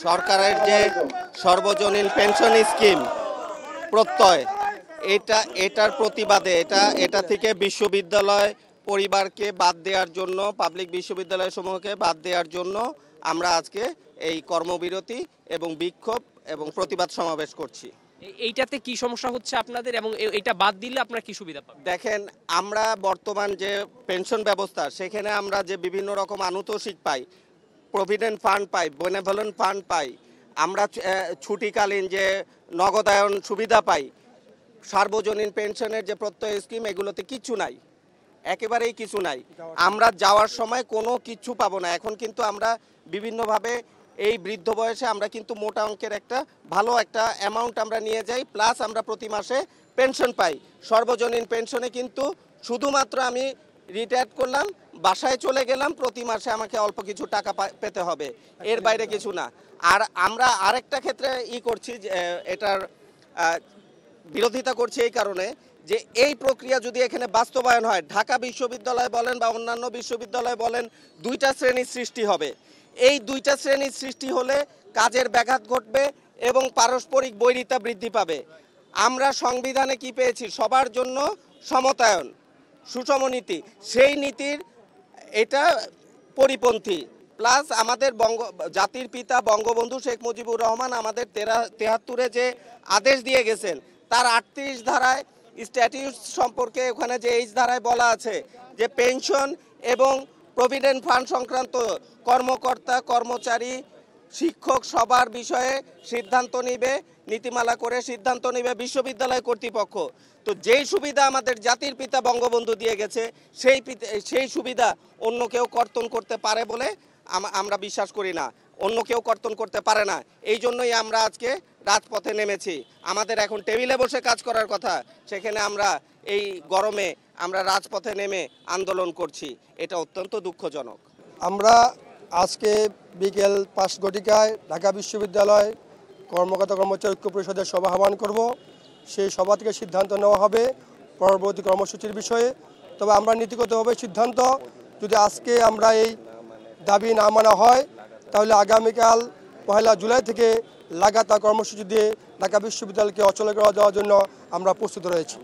সরকারের যে সর্বজনীন পেনশন স্কিম প্রত্যয় এটার প্রতিবাদে এটা থেকে বিশ্ববিদ্যালয় পরিবারকে বাদ দেওয়ার জন্য, পাবলিক বিশ্ববিদ্যালয় সমূহকে বাদ দেওয়ার জন্য আমরা আজকে এই কর্মবিরতি এবং বিক্ষোভ এবং প্রতিবাদ সমাবেশ করছি। এইটাতে কি সমস্যা হচ্ছে আপনাদের, এবং এটা বাদ দিলে আপনারা কি সুবিধা পাবেন? দেখেন, আমরা বর্তমান যে পেনশন ব্যবস্থা, সেখানে আমরা যে বিভিন্ন রকম আনুতোষিক পাই, প্রভিডেন্ট ফান্ড পাই, বেনেভোলেন্ট ফান্ড পাই, আমরা ছুটিকালীন যে নগদায়ন সুবিধা পাই, সার্বজনীন পেনশনের যে প্রত্যয় স্কিম, এগুলোতে কিছু নাই, একেবারেই কিছু নাই। আমরা যাওয়ার সময় কোনো কিছু পাবো না। এখন কিন্তু আমরা বিভিন্নভাবে এই বৃদ্ধ বয়সে আমরা কিন্তু মোটা অঙ্কের একটা ভালো একটা অ্যামাউন্ট আমরা নিয়ে যাই, প্লাস আমরা প্রতি মাসে পেনশন পাই। সর্বজনীন পেনশনে কিন্তু শুধুমাত্র আমি রিটায়ার করলাম, বাসায় চলে গেলাম, প্রতি মাসে আমাকে অল্প কিছু টাকা পেতে হবে, এর বাইরে কিছু না। আর আমরা আরেকটা ক্ষেত্রে করছি, এটার বিরোধিতা করছি এই কারণে যে এই প্রক্রিয়া যদি এখানে বাস্তবায়ন হয়, ঢাকা বিশ্ববিদ্যালয় বলেন বা অন্যান্য বিশ্ববিদ্যালয় বলেন, দুইটা শ্রেণীর সৃষ্টি হবে। এই দুইটা শ্রেণীর সৃষ্টি হলে কাজের ব্যাঘাত ঘটবে এবং পারস্পরিক বৈরিতা বৃদ্ধি পাবে। আমরা সংবিধানে কি পেয়েছি? সবার জন্য সমতায়ন, সুষম নীতি। সেই নীতির এটা পরিপন্থী। প্লাস আমাদের জাতির পিতা বঙ্গবন্ধু শেখ মুজিবুর রহমান আমাদের 73-এ যে আদেশ দিয়ে গেছেন, তার 38 ধারায় স্ট্যাটিউট সম্পর্কে ওখানে যে এইচ ধারায় বলা আছে যে পেনশন এবং প্রভিডেন্ট ফান্ড সংক্রান্ত কর্মকর্তা, কর্মচারী, শিক্ষক সবার বিষয়ে সিদ্ধান্ত নিবে, নীতিমালা করে সিদ্ধান্ত নিবে বিশ্ববিদ্যালয় কর্তৃপক্ষ। তো যেই সুবিধা আমাদের জাতির পিতা বঙ্গবন্ধু দিয়ে গেছে, সেই সুবিধা অন্য কেউ কর্তন করতে পারে বলে আমরা বিশ্বাস করি না। অন্য কেউ কর্তন করতে পারে না। এই জন্যই আমরা আজকে রাজপথে নেমেছি। আমাদের এখন টেবিলে বসে কাজ করার কথা, সেখানে আমরা এই গরমে আমরা রাজপথে নেমে আন্দোলন করছি। এটা অত্যন্ত দুঃখজনক। আমরা আজকে বিকেল 5 ঘটিকায় ঢাকা বিশ্ববিদ্যালয় কর্মকর্তা কর্মচারী ঐক্য পরিষদের সভা আহ্বান করব। সেই সভা থেকে সিদ্ধান্ত নেওয়া হবে পরবর্তী কর্মসূচির বিষয়ে। তবে আমরা নীতিগতভাবে সিদ্ধান্ত, যদি আজকে আমরা এই দাবি না মানা হয়, তাহলে আগামীকাল 1 জুলাই থেকে লাগাতার কর্মসূচি দিয়ে ঢাকা বিশ্ববিদ্যালয়কে অচল করে দেওয়ার জন্য আমরা প্রস্তুত রয়েছি।